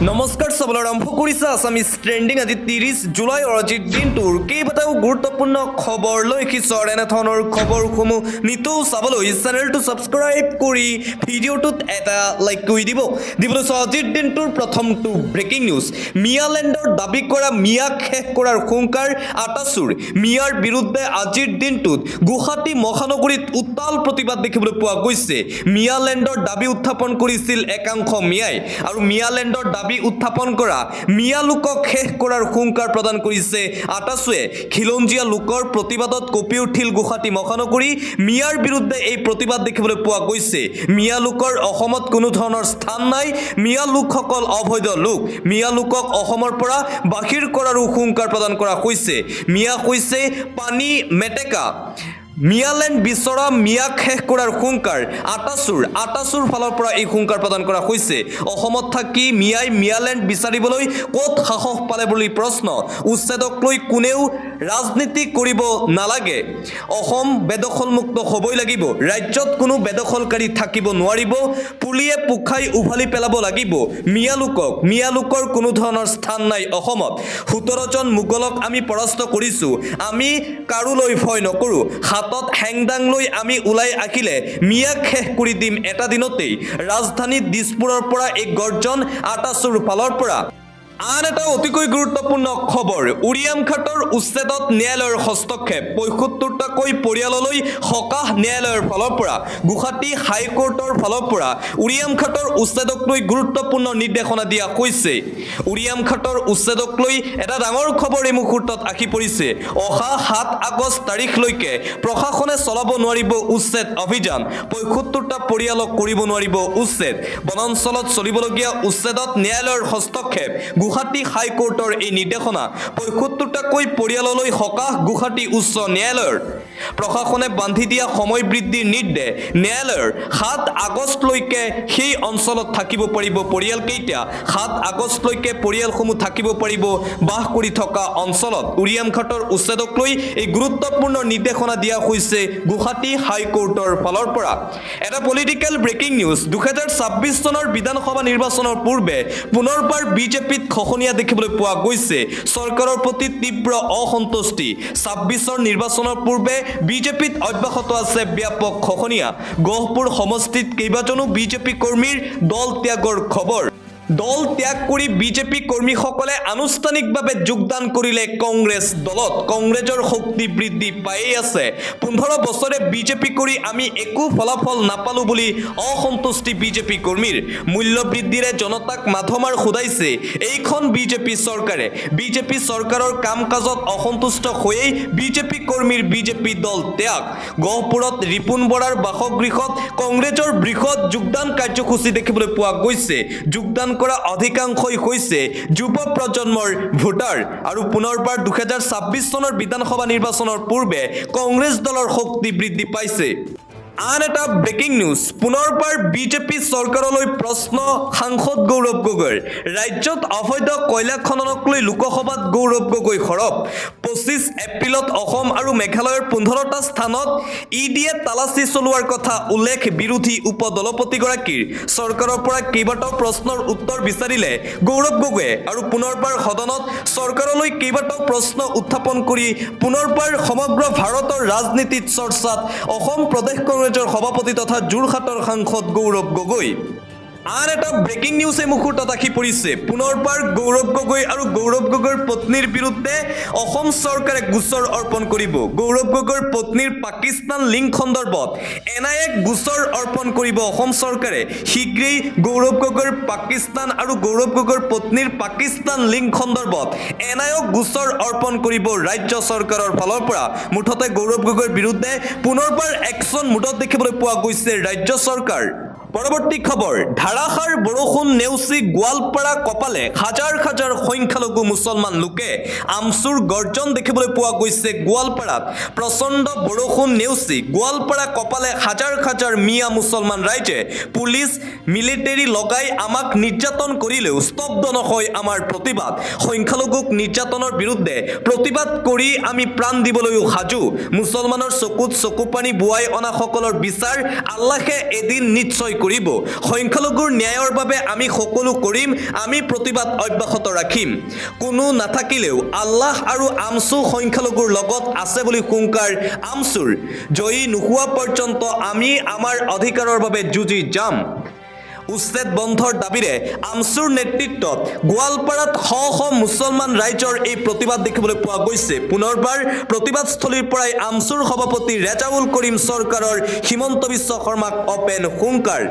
নমস্কাৰ চাবলৈ আৰম্ভ কৰিছে আছামিজ ট্ৰেণ্ডিং আজি 30 জুলাই আজিৰ দিনটোৰ কেইবাটাও গুৰুত্বপূৰ্ণ খবৰ লৈ খিচৰ এনেধৰণৰ খবৰসমূহ নিতৌ চাবলৈ চেনেলটো ছাবস্ক্ৰাইব কৰি ভিডিঅ'টোত এটা লাইক কৰি দিবলৈ আজিৰ দিনটোৰ প্ৰথমটো ব্ৰেকিং নিউজ মিয়ালেণ্ডৰ দাবী কৰা মিয়াক শেষ কৰাৰ হুংকাৰ আটাচুৰ মিয়াৰ বিৰুদ্ধে আজিৰ দিনটোত গুৱাহাটী মহানগৰীত উত্তাল প্ৰতিবাদ দেখিবলৈ পোৱা গৈছে মিয়ালেণ্ডৰ দাবী উত্থাপন কৰিছিল একাংশ মিয়াই আৰু মিয়ালেণ্ডৰ দাবী উত্থাপন কৰা মিয়া লোকক শেষ কৰাৰ হুংকাৰ প্ৰদান কৰিছে আটাচুৱে খিলঞ্জীয়া লোকৰ প্ৰতিবাদত কঁপি উঠিল গুৱাহাটী মহানগৰী মিয়াৰ বিৰুদ্ধে এই প্ৰতিবাদ দেখিবলৈ পোৱা গৈছে মিয়া লোকৰ অসমত কোনো ধৰণৰ স্থান নাই মিয়া লোকসকল অবৈধ লোক মিয়া লোকক অসমৰ পৰা বাহিৰ কৰাৰো হুংকাৰ প্ৰদান কৰা হৈছে মিয়া হৈছে পানী মেটেকা মিয়ালেণ্ড বিচৰা মিয়াক শেষ কৰাৰ হুংকাৰ আটাচুৰ ফালৰ পৰা এই হুংকাৰ প্ৰদান কৰা হৈছে অসমত থাকি মিয়াই মিয়ালেণ্ড বিচাৰিবলৈ ক'ত সাহস পালে বুলি প্ৰশ্ন উচ্ছেদক লৈ কোনেও ৰাজনীতি কৰিব নালাগে অসম বেদখলমুক্ত হ'বই লাগিব ৰাজ্যত কোনো বেদখলকাৰী থাকিব নোৱাৰিব পুলিয়ে পুখাই উভালি পেলাব লাগিব মিয়া লোকৰ কোনো ধৰণৰ স্থান নাই অসমত 17 জন মোগলক আমি পৰাস্ত কৰিছো আমি কাৰোলৈ ভয় নকৰো হাতত হেংদাং লৈ আমি উলাই আহিলে মিয়াক শেষ কৰি দিম এটা দিনতেই ৰাজধানী দিছপুৰৰ পৰা এক গৰ্জন আটাচুৰ ফালৰ পৰা আন এটা অতিকৈ গুৰুত্বপূৰ্ণ খবৰ উৰিয়ামঘাটৰ উচ্ছেদত ন্যায়ালয়ৰ হস্তক্ষেপ ৭৫টাকৈ পৰিয়াললৈ সকাহ ন্যায়ালয়ৰ ফালৰ পৰা গুৱাহাটী হাইকোৰ্টৰ ফালৰ পৰা উৰিয়ামঘাটৰ উচ্ছেদক লৈ গুৰুত্বপূৰ্ণ নিৰ্দেশনা দিয়া হৈছে উৰিয়ামঘাটৰ উচ্ছেদক লৈ এটা ডাঙৰ খবৰ এই মুহূৰ্তত আহি পৰিছে অহা ৭ আগষ্ট তাৰিখলৈকে প্ৰশাসনে চলাব নোৱাৰিব উচ্ছেদ অভিযান ৭৫টা পৰিয়ালক কৰিব নোৱাৰিব উচ্ছেদ বনাঞ্চলত চলিবলগীয়া উচ্ছেদত ন্যায়ালয়ৰ হস্তক্ষেপ গুৱাহাটী হাইকোৰ্টৰ এই নিৰ্দেশনা ৭৫টাকৈ পৰিয়াললৈ সকাহ গুৱাহাটী উচ্চ ন্যায়ালয়ৰ প্ৰশাসনে বান্ধি দিয়া সময় বৃদ্ধিৰ নিৰ্দেশ ন্যায়ালয়ৰ ৭ আগষ্টলৈকে সেই অঞ্চলত থাকিব পাৰিব পৰিয়ালকেইটা ৭ আগষ্টলৈকে পৰিয়ালসমূহ থাকিব পাৰিব বাস কৰি থকা অঞ্চলত উৰিয়ামঘাটৰ উচ্ছেদক লৈ এই গুৰুত্বপূৰ্ণ নিৰ্দেশনা দিয়া হৈছে গুৱাহাটী হাইকোৰ্টৰ ফালৰ পৰা এটা পলিটিকেল ব্ৰেকিং নিউজ 2026 চনৰ বিধানসভা নিৰ্বাচনৰ পূৰ্বে পুনৰবাৰ বিজেপিত খহনীয়া দেখিবলৈ পোৱা গৈছে চৰকাৰৰ প্ৰতি তীব্ৰ অসন্তুষ্টি 26ৰ নিৰ্বাচনৰ পূৰ্বে বিজেপিত অব্যাহত আছে ব্যাপক খহনীয়া গহপুৰ সমষ্টিত কেইবাজনো বিজেপি কৰ্মীৰ দল ত্যাগৰ খবৰ দল ত্যাগ কৰি বিজেপি কৰ্মীসকলে আনুষ্ঠানিকভাৱে যোগদান কৰিলে কংগ্ৰেছ দলত কংগ্ৰেছৰ শক্তি বৃদ্ধি পায়েই আছে 15 বছৰে বিজেপি কৰি আমি একো ফলাফল নাপালো বুলি অসন্তুষ্টি বিজেপি কৰ্মীৰ মূল্য বৃদ্ধিৰে জনতাক মাধমাৰ খুদাইছে এইখন বিজেপি চৰকাৰে বিজেপি চৰকাৰৰ কাম কাজত অসন্তুষ্ট হৈয়েই বিজেপি কৰ্মীৰ বিজেপি দল ত্যাগ গহপুৰত ৰিপুন বৰাৰ বাসগৃহত কংগ্ৰেছৰ বৃহৎ যোগদান কাৰ্যসূচী দেখিবলৈ পোৱা গৈছে যোগদান কৰা অধিকাংশই হৈছে যুৱ প্ৰজন্মৰ ভোটাৰ আৰু পুনৰবাৰ 2026 চনৰ বিধানসভা নিৰ্বাচনৰ পূৰ্বে কংগ্ৰেছ দলৰ শক্তি বৃদ্ধি পাইছে আন এটা ব্ৰেকিং নিউজ পুনৰবাৰ বিজেপি চৰকাৰলৈ প্ৰশ্ন সাংসদ গৌৰৱ গগৈৰ ৰাজ্যত অবৈধ কয়লা খননক লৈ লোকসভাত গৌৰৱ গগৈ সৰব 25 এপ্ৰিলত অসম আৰু মেঘালয়ৰ 15টা স্থানত ইডিয়ে তালাচী চলোৱাৰ কথা উল্লেখ বিৰোধী উপদলপতিগৰাকীৰ চৰকাৰৰ পৰা কেইবাটাও প্ৰশ্নৰ উত্তৰ বিচাৰিলে গৌৰৱ গগৈয়ে আৰু পুনৰবাৰ সদনত চৰকাৰলৈ কেইবাটাও প্ৰশ্ন উত্থাপন কৰি পুনৰবাৰ সমগ্ৰ ভাৰতৰ ৰাজনীতিত চৰ্চাত অসম প্ৰদেশ কংগ্ৰেছৰ সভাপতি তথা যোৰহাটৰ সাংসদ গৌৰৱ গগৈ আন এটা ব্ৰেকিং নিউজ এই মুহূৰ্তত আহি পৰিছে পুনৰবাৰ গৌৰৱ গগৈ আৰু গৌৰৱ গগৈৰ পত্নীৰ বিৰুদ্ধে অসম চৰকাৰে গোচৰ অৰ্পণ কৰিব গৌৰৱ গগৈৰ পত্নীৰ পাকিস্তান লিংক সন্দৰ্ভত এনআইএক গোচৰ অৰ্পণ কৰিব অসম চৰকাৰে শীঘ্ৰেই গৌৰৱ গগৈৰ পাকিস্তান আৰু গৌৰৱ গগৈৰ পত্নীৰ পাকিস্তান লিংক সন্দৰ্ভত এনআইএক গোচৰ অৰ্পণ কৰিব ৰাজ্য চৰকাৰৰ ফালৰ পৰা মুঠতে গৌৰৱ গগৈৰ বিৰুদ্ধে পুনৰবাৰ একশ্যন মুডত দেখিবলৈ পোৱা গৈছে ৰাজ্য চৰকাৰ পৰৱৰ্তী খবৰ ধাৰাসাৰ বৰষুণ নেওচি গোৱালপাৰা কপালে হাজাৰ হাজাৰ সংখ্যালঘু মুছলমান লোকে আমচুৰ গৰ্জন দেখিবলৈ পোৱা গৈছে গোৱালপাৰাত প্ৰচণ্ড বৰষুণ নেওচি গোৱালপাৰা কপালে হাজাৰ হাজাৰ মিয়া মুছলমান ৰাইজে পুলিচ মিলিটেৰী লগাই আমাক নিৰ্যাতন কৰিলেও স্তব্ধ নহয় আমাৰ প্ৰতিবাদ সংখ্যালঘুক নিৰ্যাতনৰ বিৰুদ্ধে প্ৰতিবাদ কৰি আমি প্ৰাণ দিবলৈও সাজু মুছলমানৰ চকুত চকুপানী বুৱাই অনা সকলৰ বিচাৰ আল্লাহে এদিন নিশ্চয় কৰিব সংখ্যালঘুৰ ন্যায়ৰ বাবে আমি সকলো কৰিম আমি প্ৰতিবাদ অব্যাহত ৰাখিম কোনো নাথাকিলেও আল্লাহ আৰু আমছু সংখ্যালঘুৰ লগত আছে বুলি হুংকাৰ আমছুৰ জয়ী নোহোৱা পৰ্যন্ত আমি আমাৰ অধিকাৰৰ বাবে যুঁজি যাম উচ্ছেদ বন্ধৰ দাবীৰে আমছুৰ নেতৃত্বত গোৱালপাৰাত শ মুছলমান ৰাইজৰ এই প্ৰতিবাদ দেখিবলৈ পোৱা গৈছে পুনৰবাৰ প্ৰতিবাদস্থলীৰ পৰাই আমছুৰ সভাপতি ৰেজাউল কৰিম চৰকাৰৰ হিমন্ত বিশ্ব শৰ্মাক অপেন হুংকাৰ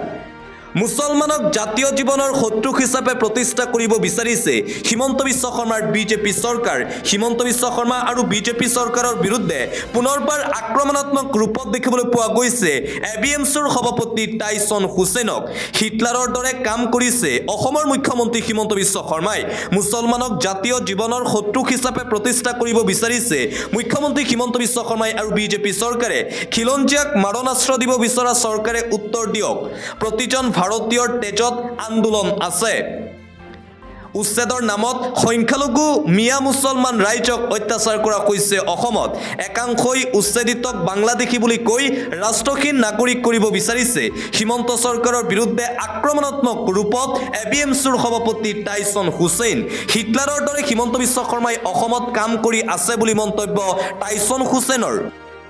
মুছলমানক জাতীয় জীৱনৰ শত্ৰু হিচাপে প্ৰতিষ্ঠা কৰিব বিচাৰিছে হিমন্ত বিশ্ব শৰ্মাৰ বিজেপি চৰকাৰ হিমন্ত বিশ্ব শৰ্মা আৰু বিজেপি চৰকাৰৰ বিৰুদ্ধে পুনৰবাৰ আক্ৰমণাত্মক ৰূপত দেখিবলৈ পোৱা গৈছে এবিএমছুৰ সভাপতি টাইছন হুছেইনক হিটলাৰৰ দৰে কাম কৰিছে অসমৰ মুখ্যমন্ত্ৰী হিমন্ত বিশ্ব শৰ্মাই মুছলমানক জাতীয় জীৱনৰ শত্ৰু হিচাপে প্ৰতিষ্ঠা কৰিব বিচাৰিছে মুখ্যমন্ত্ৰী হিমন্ত বিশ্ব শৰ্মাই আৰু বিজেপি চৰকাৰে খিলঞ্জীয়াক মাৰণাস্ত্ৰ দিব বিচৰা চৰকাৰে উত্তৰ দিয়ক প্ৰতিজন ভাৰতীয়ৰ তেজত আন্দোলন আছে উচ্ছেদৰ নামত সংখ্যালঘু মিয়া মুছলমান ৰাইজক অত্যাচাৰ কৰা হৈছে অসমত একাংশই উচ্ছেদিতক বাংলাদেশী বুলি কৈ ৰাষ্ট্ৰহীন নাগৰিক কৰিব বিচাৰিছে হিমন্ত চৰকাৰৰ বিৰুদ্ধে আক্ৰমণাত্মক ৰূপত এবিএমছুৰ সভাপতি টাইছন হুছেইন হিটলাৰৰ দৰে হিমন্ত বিশ্ব শৰ্মাই অসমত কাম কৰি আছে বুলি মন্তব্য টাইছন হুছেইনৰ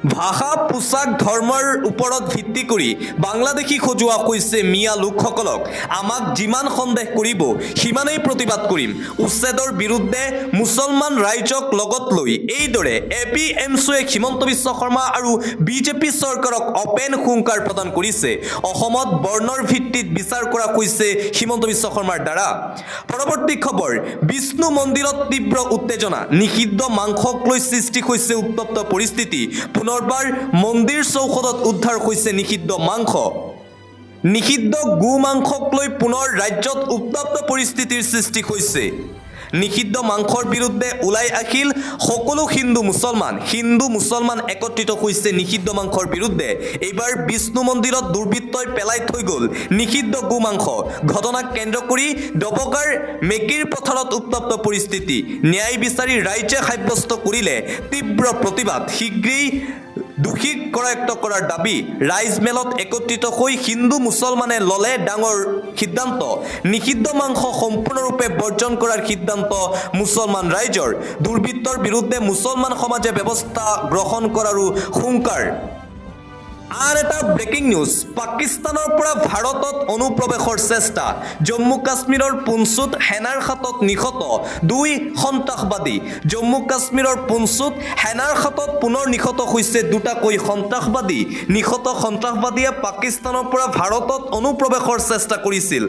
ভাষা পোছাক ধৰ্মৰ ওপৰত ভিত্তি কৰি বাংলাদেশী সজোৱা হৈছে মিয়া লোকসকলক আমাক যিমান সন্দেহ কৰিব সিমানেই প্ৰতিবাদ কৰিম উচ্ছেদৰ বিৰুদ্ধে মুছলমান ৰাইজক লগত লৈ এইদৰে এপিএমছুৱে হিমন্ত বিশ্ব শৰ্মা আৰু বিজেপি চৰকাৰক অপেন হুংকাৰ প্ৰদান কৰিছে অসমত বৰ্ণৰ ভিত্তিত বিচাৰ কৰা হৈছে হিমন্ত বিশ্ব শৰ্মাৰ দ্বাৰা পৰৱৰ্তী খবৰ বিষ্ণু মন্দিৰত তীব্ৰ উত্তেজনা নিষিদ্ধ মাংসক লৈ সৃষ্টি হৈছে উত্তপ্ত পৰিস্থিতি পুনৰবাৰ মন্দিৰ চৌহদত উদ্ধাৰ হৈছে নিষিদ্ধ মাংস নিষিদ্ধ গো মাংসক লৈ পুনৰ ৰাজ্যত উত্তপ্ত পৰিস্থিতিৰ সৃষ্টি হৈছে নিষিদ্ধ মাংসৰ বিৰুদ্ধে ওলাই আহিল সকলো হিন্দু মুছলমান একত্ৰিত হৈছে নিষিদ্ধ মাংসৰ বিৰুদ্ধে এইবাৰ বিষ্ণু মন্দিৰত দুৰ্বৃত্তই পেলাই থৈ গ'ল নিষিদ্ধ গো মাংস ঘটনাক কেন্দ্ৰ কৰি ডবকাৰ মেকিৰ পথাৰত উত্তপ্ত পৰিস্থিতি ন্যায় বিচাৰি ৰাইজে সাব্যস্ত কৰিলে তীব্ৰ প্ৰতিবাদ শীঘ্ৰেই দোষীক কৰায়ত্ব কৰাৰ দাবী ৰাইজ মেলত একত্ৰিত হৈ হিন্দু মুছলমানে ললে ডাঙৰ সিদ্ধান্ত নিষিদ্ধ মাংস সম্পূৰ্ণৰূপে বৰ্জন কৰাৰ সিদ্ধান্ত মুছলমান ৰাইজৰ দুৰ্বৃত্তৰ বিৰুদ্ধে মুছলমান সমাজে ব্যৱস্থা গ্ৰহণ কৰাৰো হুংকাৰ আন এটা ব্ৰেকিং নিউজ পাকিস্তানৰ পৰা ভাৰতত অনুপ্ৰৱেশৰ চেষ্টা জম্মু কাশ্মীৰৰ পুঞ্চুত সেনাৰ হাতত নিহত 2 সন্ত্ৰাসবাদী জম্মু কাশ্মীৰৰ পুঞ্চুত সেনাৰ হাতত পুনৰ নিহত হৈছে দুটাকৈ সন্ত্ৰাসবাদী নিহত সন্ত্ৰাসবাদীয়ে পাকিস্তানৰ পৰা ভাৰতত অনুপ্ৰৱেশৰ চেষ্টা কৰিছিল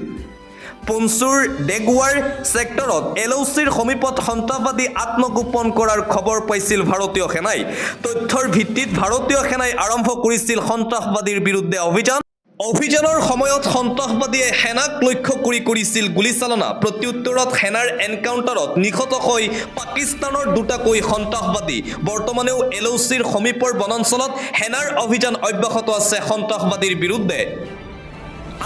পুঞ্চুৰ ডেগৱাৰ সেক্টৰত এলওচিৰ সমীপত সন্ত্ৰাসবাদী আত্মগোপন কৰাৰ খবৰ পাইছিল ভাৰতীয় সেনাই তথ্যৰ ভিত্তিত ভাৰতীয় সেনাই আৰম্ভ কৰিছিল সন্ত্ৰাসবাদীৰ বিৰুদ্ধে অভিযানৰ সময়ত সন্ত্ৰাসবাদীয়ে সেনাক লক্ষ্য কৰি কৰিছিল গুলীচালনা প্ৰত্যুত্তৰত সেনাৰ এনকাউণ্টাৰত নিহত হৈ পাকিস্তানৰ দুটাকৈ সন্ত্ৰাসবাদী বৰ্তমানেও এলওচিৰ সমীপৰ বনাঞ্চলত সেনাৰ অভিযান অব্যাহত আছে সন্ত্ৰাসবাদীৰ বিৰুদ্ধে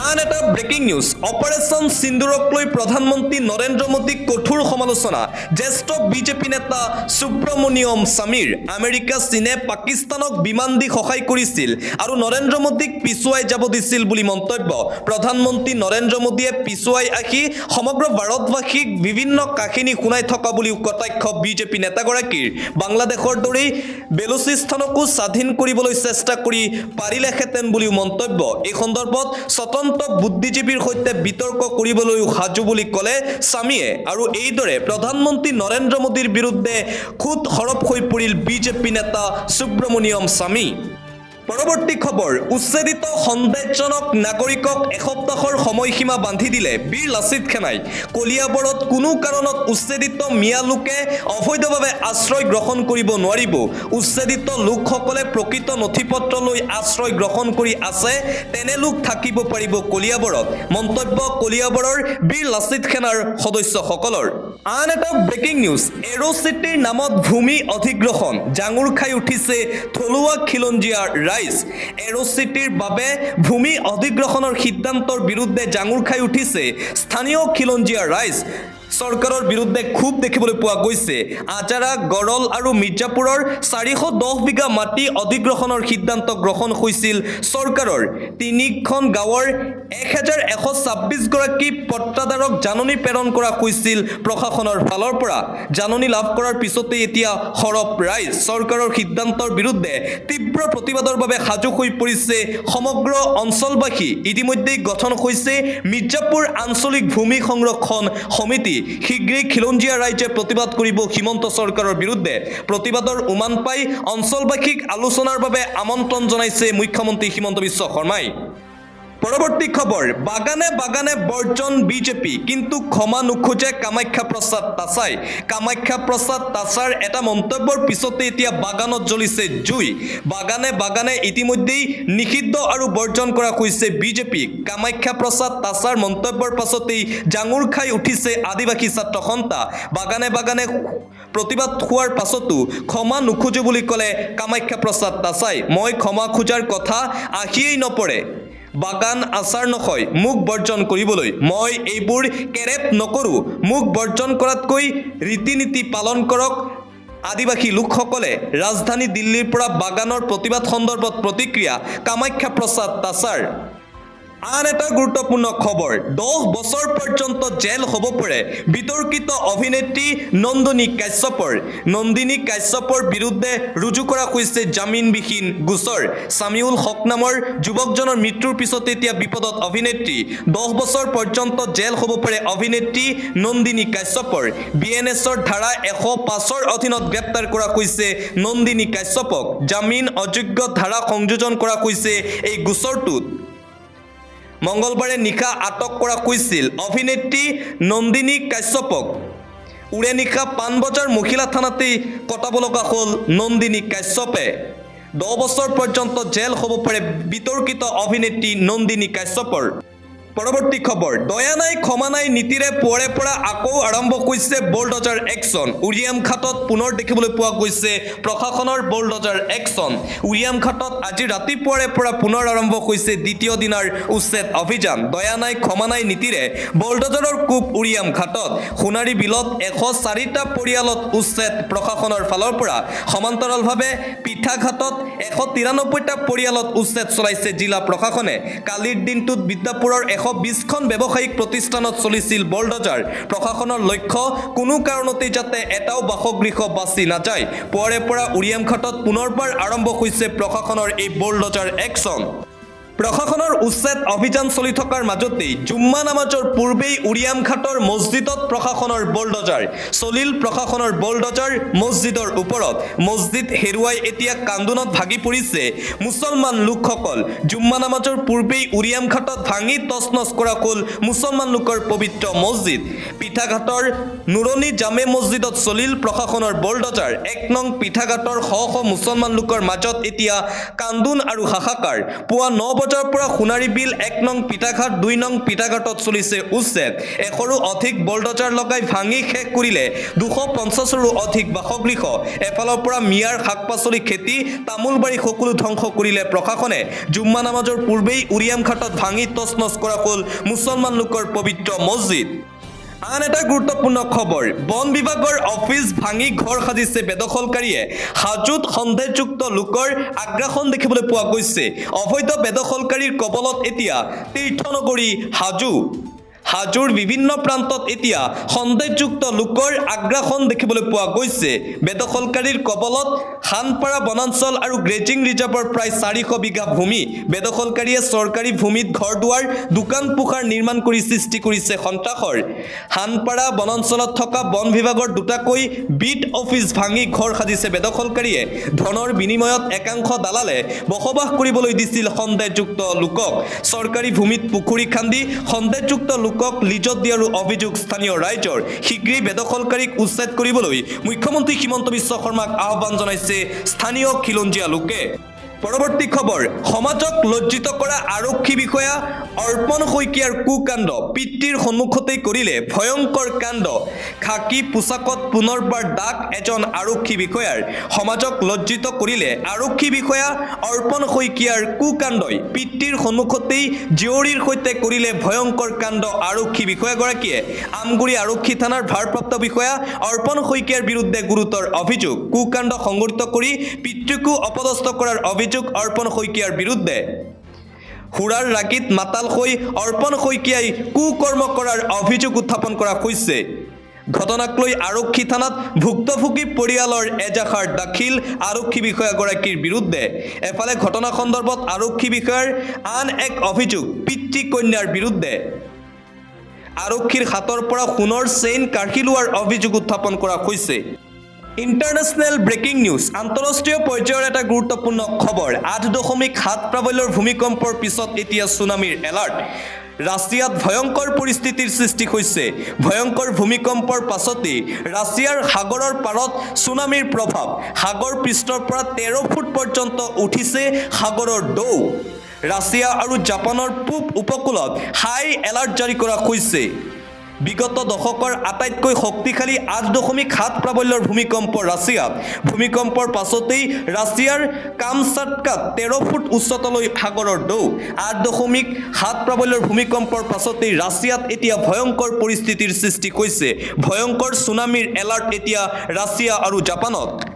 আন এটা ব্ৰেকিং নিউজ অপাৰেশ্যন সিন্দুৰক লৈ প্ৰধানমন্ত্ৰী নৰেন্দ্ৰ মোদীক কঠোৰ সমালোচনা জ্যেষ্ঠ বিজেপি নেতা সুব্ৰমণিয়ম স্বামীৰ আমেৰিকা চীনে পাকিস্তানক বিমান দি সহায় কৰিছিল আৰু নৰেন্দ্ৰ মোদীক পিছুৱাই যাব দিছিল বুলি মন্তব্য প্ৰধানমন্ত্ৰী নৰেন্দ্ৰ মোদীয়ে পিছুৱাই আহি সমগ্ৰ ভাৰতবাসীক বিভিন্ন কাহিনী শুনাই থকা বুলিও কটাক্ষ বিজেপি নেতাগৰাকীৰ বাংলাদেশৰ দৰেই বেলুচিস্তানকো স্বাধীন কৰিবলৈ চেষ্টা কৰি পাৰিলেহেঁতেন বুলিও মন্তব্য এই সন্দৰ্ভত বুদ্ধিজীৱীৰ সৈতে বিতৰ্ক কৰিবলৈ সাজু বুলি ক'লে স্বামীয়ে আৰু এইদৰে প্ৰধানমন্ত্ৰী নৰেন্দ্ৰ মোদীৰ বিৰুদ্ধে খুদ সৰব হৈ পৰিল বিজেপি নেতা সুব্ৰমণিয়ম স্বামী পৰৱৰ্তী খবৰ উচ্ছেদিত সন্দেহজনক নাগৰিকক এসপ্তাহৰ সময়সীমা বান্ধি দিলে বীৰ লাচিত সেনাই কলিয়াবৰত কোনো কাৰণত উচ্ছেদিত মিয়া লোকে অবৈধভাৱে আশ্ৰয় গ্ৰহণ কৰিব নোৱাৰিব উচ্ছেদিত লোকসকলে প্ৰকৃত নথিপত্ৰ লৈ আশ্ৰয় গ্ৰহণ কৰি আছে তেনে লোক থাকিব পাৰিব কলিয়াবৰত মন্তব্য কলিয়াবৰৰ বীৰ লাচিত সেনাৰ সদস্যসকলৰ আন এটা ব্ৰেকিং নিউজ এৰো চিটিৰ নামত ভূমি অধিগ্ৰহণ জাঙুৰ খাই উঠিছে থলুৱা খিলঞ্জীয়াৰ ৰাইজ এৰো চিটিৰ বাবে ভূমি অধিগ্ৰহণৰ সিদ্ধান্তৰ বিৰুদ্ধে জাঙুৰ খাই উঠিছে স্থানীয় খিলঞ্জীয়া ৰাইজ চৰকাৰৰ বিৰুদ্ধে ক্ষোভ দেখিবলৈ পোৱা গৈছে। আজাৰা, গড়ল আৰু মিৰ্জাপুৰৰ 410 বিঘা মাটি অধিগ্ৰহণৰ সিদ্ধান্ত গ্ৰহণ হৈছিল চৰকাৰৰ। 3খন গাঁৱৰ 1126 গৰাকী পট্টাদাৰক জাননী প্ৰেৰণ কৰা হৈছিল প্ৰশাসনৰ ফালৰ পৰা। জাননী লাভ কৰাৰ পিছতে এতিয়া সৰব ৰাইজ। চৰকাৰৰ সিদ্ধান্তৰ বিৰুদ্ধে তীব্ৰ প্ৰতিবাদৰ বাবে সাজু হৈ পৰিছে সমগ্ৰ অঞ্চলবাসী। ইতিমধ্যে গঠন হৈছে মিৰ্জাপুৰ আঞ্চলিক ভূমি সংৰক্ষণ সমিতি। শীঘ্ৰেই খিলঞ্জীয়া ৰাইজে প্ৰতিবাদ কৰিব হিমন্ত চৰকাৰৰ বিৰুদ্ধে। প্ৰতিবাদৰ উমান পাই অঞ্চলবাসীক আলোচনাৰ বাবে আমন্ত্ৰণ জনাইছে মুখ্যমন্ত্ৰী হিমন্ত বিশ্ব শৰ্মাই। পৰৱৰ্তী খবৰ, বাগানে বাগানে বৰ্জন বিজেপি, কিন্তু ক্ষমা নোখোজে কামাখ্যা প্ৰসাদ তাছাই। কামাখ্যা প্ৰসাদ তাছাৰ এটা মন্তব্যৰ পিছতে এতিয়া বাগানত জ্বলিছে জুই। বাগানে বাগানে ইতিমধ্যেই নিষিদ্ধ আৰু বৰ্জন কৰা হৈছে বিজেপিক। কামাখ্যা প্ৰসাদ তাছাৰ মন্তব্যৰ পাছতেই জাঙুৰ খাই উঠিছে আদিবাসী ছাত্ৰ সন্থা। বাগানে বাগানে প্ৰতিবাদ হোৱাৰ পাছতো ক্ষমা নোখোজো বুলি ক'লে কামাখ্যা প্ৰসাদ তাছাই। মই ক্ষমা খোজাৰ কথা আহিয়েই নপৰে। বাগান আচাৰ নকয় মুখ বৰ্জন কৰিবলৈ। মই এইবোৰ কেৰেপ নকৰোঁ। মুখ বৰ্জন কৰাতকৈ ৰীতি নীতি পালন কৰক আদিবাসী লোকসকলে। ৰাজধানী দিল্লীৰ পৰা বাগানৰ প্ৰতিবাদ সন্দৰ্ভত প্ৰতিক্ৰিয়া কামাখ্যা প্ৰসাদ তাছাৰ। আন এটা গুৰুত্বপূৰ্ণ খবৰ, 10 বছৰ পৰ্যন্ত জেল হ'ব পাৰে বিতৰ্কিত অভিনেত্ৰী নন্দিনী কাশ্যপৰ। নন্দিনী কাশ্যপৰ বিৰুদ্ধে ৰুজু কৰা হৈছে জামিনবিহীন গোচৰ। ছামিউল হক নামৰ যুৱকজনৰ মৃত্যুৰ পিছতে এতিয়া বিপদত অভিনেত্ৰী। 10 বছৰ পৰ্যন্ত জেল হ'ব পাৰে অভিনেত্ৰী নন্দিনী কাশ্যপৰ। BNSৰ ধাৰা 105ৰ অধীনত গ্ৰেপ্তাৰ কৰা হৈছে নন্দিনী কাশ্যপক। জামিন অযোগ্য ধাৰা সংযোজন কৰা হৈছে এই গোচৰটোত। মঙ্গলবাৰে নিশা আটক কৰা হৈছিল অভিনেত্ৰী নন্দিনী কাশ্যপক। উৰে নিশা পাণবজাৰ মহিলা থানাতেই কটাব লগা হ'ল নন্দিনী কাশ্যপে। 10 বছৰ পৰ্যন্ত জেল হ'ব পাৰে বিতৰ্কিত অভিনেত্ৰী নন্দিনী কাশ্যপৰ। পৰৱৰ্তী খবৰ, দয়া নাই ক্ষমা নাই নীতিৰে পুৱাৰে পৰা আকৌ আৰম্ভ হৈছে বুলডজাৰ একশ্যন। উৰিয়াম ঘাটত পুনৰ দেখিবলৈ পোৱা গৈছে প্ৰশাসনৰ বুলডজাৰ একশ্যন। উৰিয়াম ঘাটত আজি ৰাতিপুৱাৰে পৰা পুনৰ আৰম্ভ হৈছে দ্বিতীয় দিনাৰ উচ্ছেদ অভিযান। দয়া নাই ক্ষমা নাই নীতিৰে বুলডজাৰৰ কোব উৰিয়াম ঘাটত। সোণাৰী বিলত 104টা পৰিয়ালত উচ্ছেদ প্ৰশাসনৰ ফালৰ পৰা। সমান্তৰালভাৱে পিঠাঘাটত 193টা পৰিয়ালত উচ্ছেদ চলাইছে জিলা প্ৰশাসনে। কালিৰ দিনটোত বিদ্যাপুৰৰ 120খন ব্যৱসায়িক প্ৰতিষ্ঠানত চলিছিল বুলডজাৰ। প্ৰশাসনৰ লক্ষ্য কোনো কাৰণতেই যাতে এটাও বাসগৃহ বাছি নাযায়। পুৱাৰে পৰা উৰিয়াম ঘাটত পুনৰবাৰ আৰম্ভ হৈছে প্ৰশাসনৰ এই বুলডজাৰ একশ্যন। প্ৰশাসনৰ উচ্ছেদ অভিযান চলি থকাৰ মাজতেই জুম্মা নামাজৰ পূৰ্বেই উৰিয়াম ঘাটৰ মছজিদত প্ৰশাসনৰ বুলডজাৰ। চলিল প্ৰশাসনৰ বুলডজাৰ মছজিদৰ ওপৰত। মছজিদ হেৰুৱাই এতিয়া কান্দোনত ভাগি পৰিছে মুছলমান লোকসকল। জুম্মা নামাজৰ পূৰ্বেই উৰিয়াম ঘাটত ভাঙি তছনছ কৰা হ'ল মুছলমান লোকৰ পবিত্ৰ মছজিদ। পিঠাঘাটৰ নুৰণী জামে মছজিদত চলিল প্ৰশাসনৰ বুলডজাৰ। 1 নং পিঠাঘাটৰ শ শ মুছলমান লোকৰ মাজত এতিয়া কান্দোন আৰু হাহাকাৰ। পুৱা 9 বজাৰ পৰা সোণাৰী বিল 1 নং পিঠাঘাট 2 নং পিঠাঘাটত চলিছে উচ্ছেদ। 100ৰো অধিক বুলডজাৰ লগাই ভাঙি শেষ কৰিলে 250ৰো অধিক বাসগৃহ। এফালৰ পৰা মিয়াৰ শাক পাচলি খেতি তামোলবাৰী সকলো ধ্বংস কৰিলে প্ৰশাসনে। জুম্মা নামাজৰ পূৰ্বেই উৰিয়াম ঘাটত ভাঙি তছনছ কৰা হ'ল মুছলমান লোকৰ পবিত্ৰ মছজিদ। আন এটা গুৰুত্বপূৰ্ণ খবৰ, বন বিভাগৰ অফিচ ভাঙি ঘৰ সাজিছে বেদখলকাৰীয়ে। হাজোত সন্দেহযুক্ত লোকৰ আগ্ৰাসন দেখিবলৈ পোৱা গৈছে। অবৈধ বেদখলকাৰীৰ কবলত এতিয়া তীৰ্থনগৰী হাজো। হাজোৰ বিভিন্ন প্ৰান্তত এতিয়া সন্দেহযুক্ত লোকৰ আগ্ৰাসন দেখিবলৈ পোৱা গৈছে। বেদখলকাৰীৰ কবলত খানপাৰা বনাঞ্চল আৰু গ্ৰেজিং ৰিজাৰ্ভৰ প্ৰায় 400 বিঘা ভূমি। বেদখলকাৰীয়ে চৰকাৰী ভূমিত ঘৰ দুৱাৰ দোকান পোহাৰ নিৰ্মাণ কৰি সৃষ্টি কৰিছে সন্ত্ৰাসৰ। খানপাৰা বনাঞ্চলত থকা বন বিভাগৰ 2টাকৈ বিট অফিচ ভাঙি ঘৰ সাজিছে বেদখলকাৰীয়ে। ধনৰ বিনিময়ত একাংশ দালালে বসবাস কৰিবলৈ দিছিল সন্দেহযুক্ত লোকক। চৰকাৰী ভূমিত পুখুৰী খান্দি সন্দেহযুক্ত লোকক লিজত দিয়াৰো অভিযোগ স্থানীয় ৰাইজৰ। শীঘ্ৰেই বেদখলকাৰীক উচ্ছেদ কৰিবলৈ মুখ্যমন্ত্ৰী হিমন্ত বিশ্ব শৰ্মাক আহ্বান জনাইছে স্থানীয় খিলঞ্জীয়া লোকে। পৰৱৰ্তী খবৰ সমাজক লজ্জিত কৰা আৰক্ষী বিষয়া অৰ্পণ শইকীয়াৰ কুকাণ্ড পিতৃৰ সন্মুখতেই কৰিলে ভয়ংকৰ কাণ্ড খাকী পোছাকত পুনৰবাৰ দাগ এজন আৰক্ষী বিষয়াৰ সমাজক লজ্জিত কৰিলে আৰক্ষী বিষয়া অৰ্পণ শইকীয়াৰ কুকাণ্ডই পিতৃৰ সন্মুখতেই জীয়ৰীৰ সৈতে কৰিলে ভয়ংকৰ কাণ্ড আৰক্ষী বিষয়াগৰাকীয়ে আমগুৰি আৰক্ষী থানাৰ ভাৰপ্ৰাপ্ত বিষয়া অৰ্পণ শইকীয়াৰ বিৰুদ্ধে গুৰুতৰ অভিযোগ কুকাণ্ড সংঘটিত কৰি পিতৃকো অপদস্থ কৰাৰ অভিযোগ অৰ্পণ শইকীয়াৰ বিৰুদ্ধে হুৰাৰ ৰাগীত মাতাল হৈ অৰ্পণ শইকীয়াই কুকৰ্ম কৰাৰ অভিযোগ উত্থাপন কৰা হৈছে ঘটনাক লৈ আৰক্ষী থানাত ভুক্তভোগী পৰিয়ালৰ এজাহাৰ দাখিল আৰক্ষী বিষয়াগৰাকীৰ বিৰুদ্ধে এফালে ঘটনা সন্দৰ্ভত আৰক্ষী বিষয়াৰ আন এক অভিযোগ পিতৃ কন্যাৰ বিৰুদ্ধে আৰক্ষীৰ হাতৰ পৰা সোণৰ চেইন কাঢ়ি লোৱাৰ অভিযোগ উত্থাপন কৰা হৈছে ইণ্টাৰনেশ্যনেল ব্ৰেকিং নিউজ আন্তঃৰাষ্ট্ৰীয় পৰ্যায়ৰ এটা গুৰুত্বপূৰ্ণ খবৰ 8.7 প্ৰাবল্যৰ ভূমিকম্পৰ পিছত এতিয়া সুনামিৰ এলাৰ্ট ৰাছিয়াত ভয়ংকৰ পৰিস্থিতিৰ সৃষ্টি হৈছে ভয়ংকৰ ভূমিকম্পৰ পাছতেই ৰাছিয়াৰ সাগৰৰ পাৰত সুনামিৰ প্ৰভাৱ সাগৰ পৃষ্ঠৰ পৰা 13 ফুট পৰ্যন্ত উঠিছে সাগৰৰ ঢৌ ৰাছিয়া আৰু জাপানৰ পূব উপকূলত হাই এলাৰ্ট জাৰি কৰা হৈছে বিগত দশকৰ আটাইতকৈ শক্তিশালী 8.7 প্ৰাবল্যৰ ভূমিকম্প ৰাছিয়াত ভূমিকম্পৰ পাছতেই ৰাছিয়াৰ কামচাটকাত 13 ফুট উচ্চতালৈ সাগৰৰ ঢৌ 8.7 প্ৰাবল্যৰ ভূমিকম্পৰ পাছতেই ৰাছিয়াত এতিয়া ভয়ংকৰ পৰিস্থিতিৰ সৃষ্টি হৈছে ভয়ংকৰ সুনামিৰ এলাৰ্ট এতিয়া ৰাছিয়া আৰু জাপানত